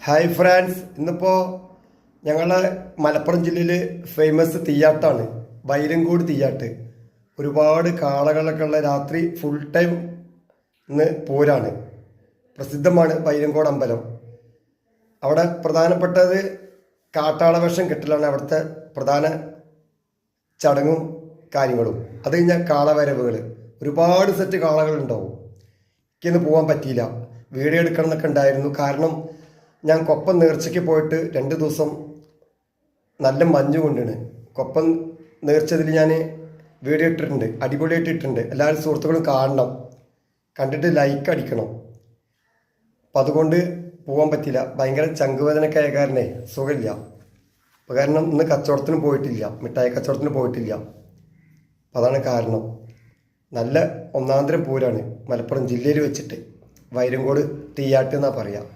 Hi France, ഇന്നിപ്പോൾ ഞങ്ങളെ മലപ്പുറം ജില്ലയിൽ ഫേമസ് തീയാട്ടാണ് ബൈരങ്കോട് തീയാട്ട്. ഒരുപാട് കാളകളൊക്കെ ഉള്ള രാത്രി ഫുൾ ടൈം ഇന്ന് പൂരാണ്. പ്രസിദ്ധമാണ് ബൈരങ്കോട് അമ്പലം. അവിടെ പ്രധാനപ്പെട്ടത് കാട്ടാളവേഷം കെട്ടലാണ് അവിടുത്തെ പ്രധാന ചടങ്ങും കാര്യങ്ങളും. അത് കഴിഞ്ഞാൽ കാളവരവുകൾ, ഒരുപാട് സെറ്റ് കാളകളുണ്ടാവും. എനിക്കിന്ന് പോകാൻ പറ്റിയില്ല, വീഡിയോ എടുക്കണം എന്നൊക്കെ ഉണ്ടായിരുന്നു. കാരണം ഞാൻ കൊപ്പം നേർച്ചയ്ക്ക് പോയിട്ട് 2 ദിവസം നല്ല മഞ്ഞ് കൊണ്ടാണ്. കൊപ്പം നേർച്ചതിൽ ഞാൻ വീഡിയോ ഇട്ടിട്ടുണ്ട്, അടിപൊളിയായിട്ട് ഇട്ടിട്ടുണ്ട്. എല്ലാവരും സുഹൃത്തുക്കളും കാണണം, കണ്ടിട്ട് ലൈക്ക് അടിക്കണം. അപ്പം അതുകൊണ്ട് പോകാൻ പറ്റില്ല. ഭയങ്കര ചങ്കുവേദനയൊക്കെ ആയ കാരണേ സുഖമില്ല. അപ്പം കാരണം ഇന്ന് കച്ചവടത്തിന് പോയിട്ടില്ല, മിഠായി കച്ചവടത്തിന് പോയിട്ടില്ല. അപ്പം അതാണ് കാരണം. നല്ല ഒന്നാന്തരം പൂരാണ് മലപ്പുറം ജില്ലയിൽ വെച്ചിട്ട്. ബൈരങ്കോട് തീയാട്ട് എന്നാണ് പറയുക.